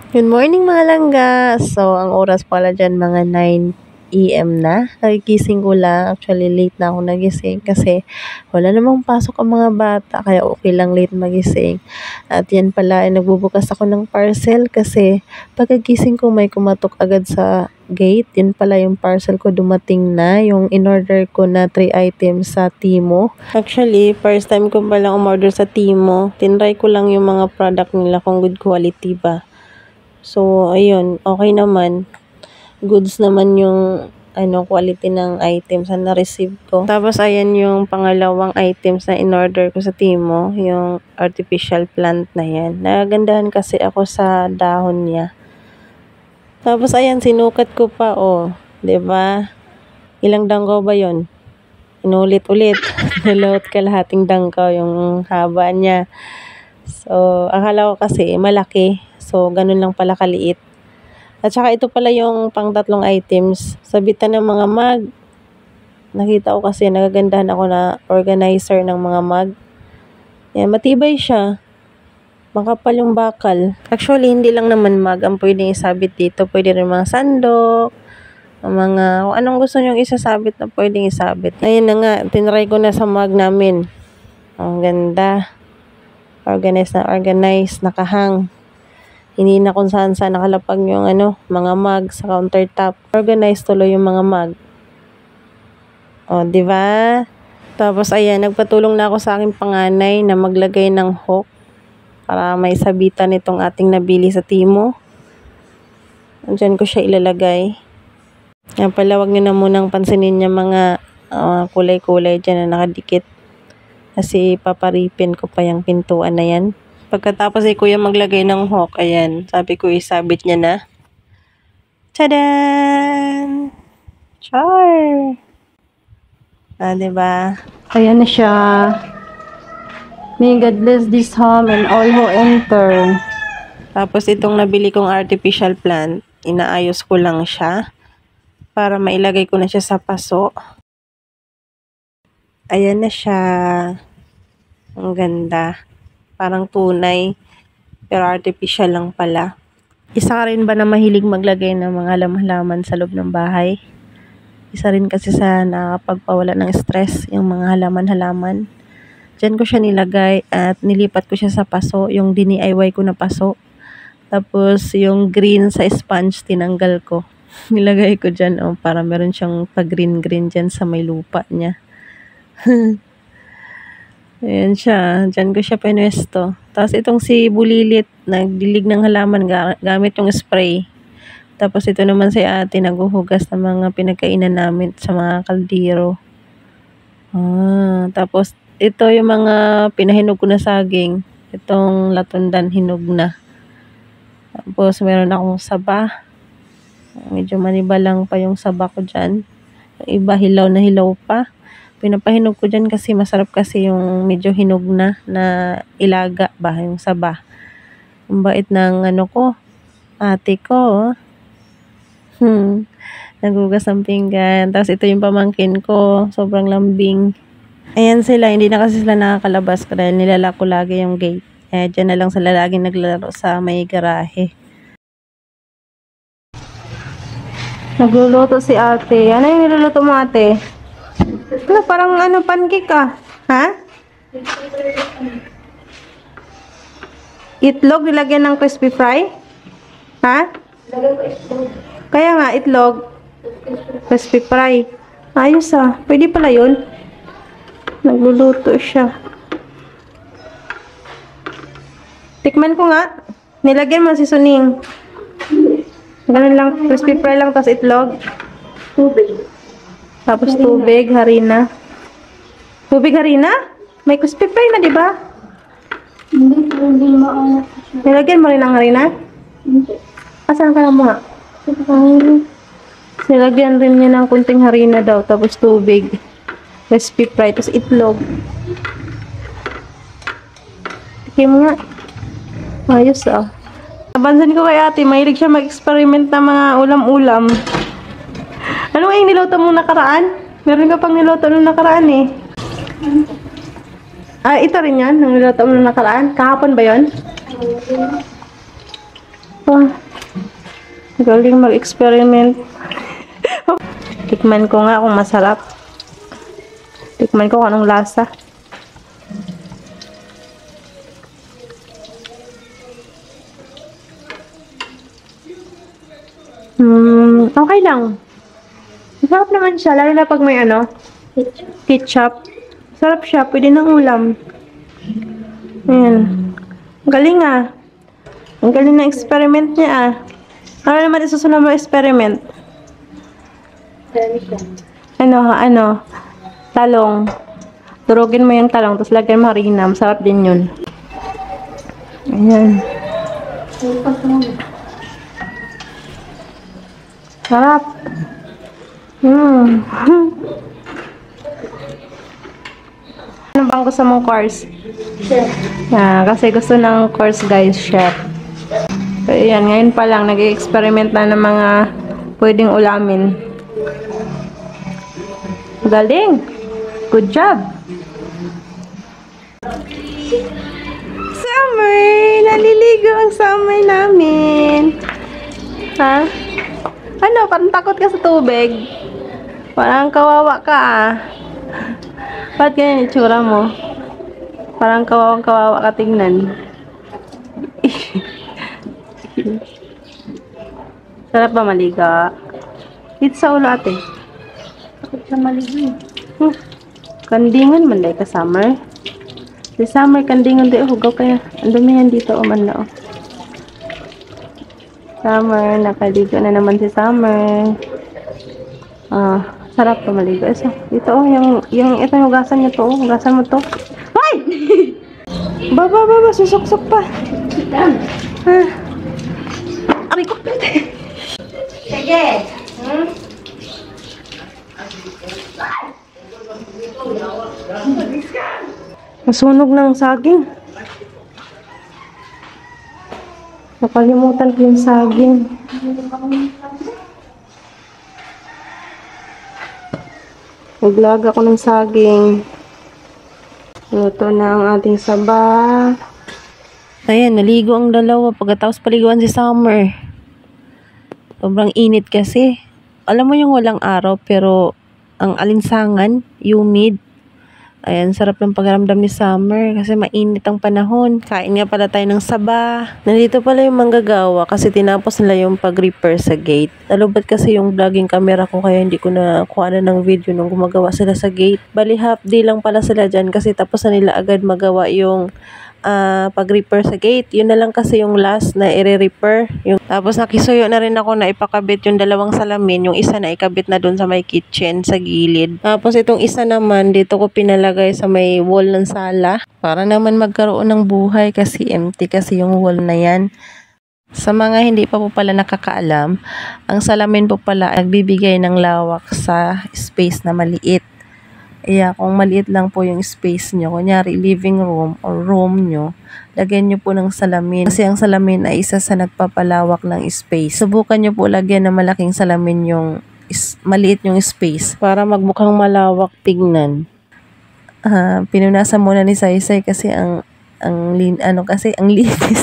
Good morning mga langga! So, ang oras pala dyan mga 9 AM na. Nagigising ko lang. Actually, late na ako nagising kasi wala namang pasok ang mga bata. Kaya okay lang late magising. At yan pala, nagbubukas ako ng parcel kasi pagkagising ko may kumatok agad sa gate. Yan pala yung parcel ko dumating na. Yung in-order ko na 3 items sa Timo. Actually, first time ko pala umorder sa Timo. Tinry ko lang yung mga product nila kung good quality ba. So, ayun, okay naman. Goods naman yung quality ng items na na-receive ko. Tapos, ayan yung pangalawang items na in-order ko sa Timo, yung artificial plant na yan. Nagandahan kasi ako sa dahon niya. Tapos, ayan, sinukat ko pa, oh. 'Di ba? Ilang dangkaw ba yon? Inulit-ulit. Nalawat kalahating dangkaw yung haba niya. So, akala ko kasi malaki. So, ganun lang pala kaliit. At saka ito pala yung pang tatlong items. Sabitan ng mga mug. Nakita ko kasi nagagandahan ako na organizer ng mga mug. Yan, matibay siya. Makapal yung bakal. Actually, hindi lang naman mug ang pwedeng isabit dito. Pwede rin mga sandok, mga kung anong gusto nyong isasabit na pwedeng isabit. Ayun na nga, tinry ko na sa mug namin. Ang ganda. Organized, nakahang. Hindi na kung saan nakalapag yung mga mug sa countertop. Organized tuloy yung mga mug. O, di ba? Tapos ayan, nagpatulong na ako sa aking panganay na maglagay ng hook para may sabitan itong ating nabili sa Timo. Diyan ko siya ilalagay. Yan pala, wag niyo na munang pansinin niya mga kulay-kulay dyan na nakadikit. Kasi paparipin ko pa yung pintuan na yan. Pagkatapos ay kuya maglagay ng hook, ayan, sabi ko isabit niya na. Tadaan! Char! Diba? Ayan na siya. May God bless this home and all who enter. Tapos itong nabili kong artificial plant, inaayos ko lang siya para mailagay ko na siya sa paso. Ayan na siya. Ang ganda. Parang tunay, pero artificial lang pala. Isa ka rin ba na mahilig maglagay ng mga halaman sa loob ng bahay? Isa rin kasi sa nakapagpawala ng stress, yung mga halaman-halaman. Diyan ko siya nilagay at nilipat ko siya sa paso, yung DIY ko na paso. Tapos yung green sa sponge, tinanggal ko. Nilagay ko dyan para meron siyang pag-green-green dyan sa may lupa niya. Ayan siya. Diyan ko siya pinuesto. Tapos itong si Bulilit, nagdilig ng halaman gamit yung spray. Tapos ito naman si ate, naghuhugas ng mga pinagkainan namin sa mga kaldero. Tapos ito yung mga pinahinog ko na saging. Itong latundan, hinog na. Tapos meron akong saba. Medyo maniba lang pa yung saba ko dyan. Yung iba hilaw na hilaw pa. Pinapahinog ko dyan kasi masarap kasi yung medyo hinog na ilaga ba, yung saba. Ang bait ng ate ko. Nagugas ng pinggan. Tapos ito yung pamangkin ko, sobrang lambing. Ayan sila, hindi na kasi sila nakakalabas dahil nilalak ko lagi yung gate. Dyan na lang sila laging naglalaro sa may garahe. Nagluluto si ate. Ano yung niluluto mo ate? Parang pancake ka? Ha? Itlog nilagyan ng crispy fry? Ha? Kaya nga, itlog. Crispy fry. Ayos pwede pala yun. Nagluluto siya. Tikman ko nga. Nilagyan mo si Suning. Ganun lang, crispy fry lang, tapos itlog. Tubig. Tapos tubig, harina. Tubig, harina? May crispy fry na, di ba? Hindi maanap siya. Nilagyan mo rin ng harina? Hindi. Asan ka na mo nga? Nilagyan rin niya ng kunting harina daw, tapos tubig. Crispy fry, tapos itlog. Tikim nga. Ayos Nabansan ko kay ate, mahilig siya mag-experiment ng mga ulam-ulam. Ano nga yung niluto mong nakaraan? Meron ka pang niluto nung nakaraan eh. Ito rin yan, nung niluto mo nung nakaraan. Kahapon ba yon? pa. Galing mag-experiment. Tikman ko nga kung masarap. Tikman ko kung anong lasa. Okay lang. Masarap naman siya, lalo na pag may ketchup. Sarap siya, pwede ng ulam. Ayan. Galing ah. Ang galing na experiment niya ah. Ano naman isusunod mo experiment? Talong. Durugin mo yung talong, tapos lagyan mo harina. Masarap din yun. Ayan. Sarap. Ano bang gusto mong course? Chef. Kasi gusto ng course guys, chef. So, ayan, ngayon pa lang, nag-experiment na ng mga pwedeng ulamin. Galing! Good job! Summer! Naliligo ang summer namin! Ha? Ano? Parang takot ka sa tubig? Parang kawawa ka ah. Ba't ganyan itsura mo? Parang kawawang-kawawa ka tingnan. Sarap ba maliga? Dito sa ulo ate. Takot na maliga. Kandingan man dahil ka summer. Si summer kandingan dahil hugaw kaya. Ang dumihan dito o man na o. Summer, nakaligo na naman si summer. Sarap pa maligo. Dito o, yung ito hugasan niyo to o. Hugasan mo to. Hoy! Baba, susok-sok pa. Aray ko. Sige. Masunog ng saging. Nakalimutan ko yung saging. Naglag ako ng saging. Luto na ang ating saba. Ayan, naligo ang dalawa. Pagkatapos paliguan si Summer. Sobrang init kasi. Alam mo yung walang araw pero ang alinsangan, humid. Ayan, sarap ng pagramdam ni Summer kasi mainit ang panahon. Kain nga pala tayo ng saba. Nandito pala yung manggagawa kasi tinapos nila yung pag-repair sa gate. Nalubat kasi yung vlogging camera ko kaya hindi ko na kuha na ng video nung gumagawa sila sa gate. Bali half day lang pala sila dyan kasi tapos na nila agad magawa yung pag-repair sa gate. Yun na lang kasi yung last na i-repair. Tapos nakisuyo na rin ako na ipakabit yung dalawang salamin. Yung isa na ikabit na dun sa may kitchen sa gilid. Tapos itong isa naman dito ko pinalagay sa may wall ng sala. Para naman magkaroon ng buhay kasi empty kasi yung wall na yan. Sa mga hindi pa po pala nakakaalam, ang salamin po pala nagbibigay ng lawak sa space na maliit. Kaya kung maliit lang po yung space nyo, kunyari living room or room nyo, lagyan nyo po ng salamin. Kasi ang salamin ay isa sa nagpapalawak ng space. Subukan nyo po lagyan ng malaking salamin yung maliit yung space para magmukhang malawak tignan. Pinunasan muna ni Saysay kasi ang linis.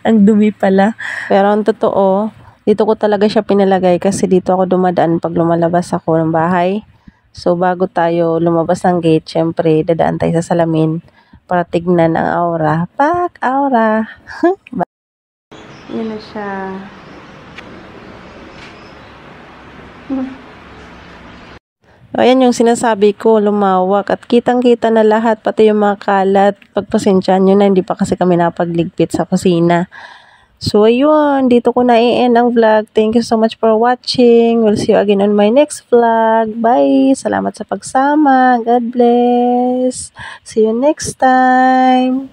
Ang dumi pala. Pero ang totoo, dito ko talaga siya pinalagay kasi dito ako dumadaan pag lumalabas ako ng bahay. So, bago tayo lumabas ng gate, syempre, dadaan tayo sa salamin para tignan ang aura. Aura! Yan na siya. Ayan yung sinasabi ko, lumawak at kitang-kita na lahat, pati yung mga kalat. Pagpasensyahan nyo na, hindi pa kasi kami napagligpit sa kusina. So, ayun, dito ko na i-end ang vlog. Thank you so much for watching. We'll see you again on my next vlog. Bye! Salamat sa pagsama. God bless. See you next time.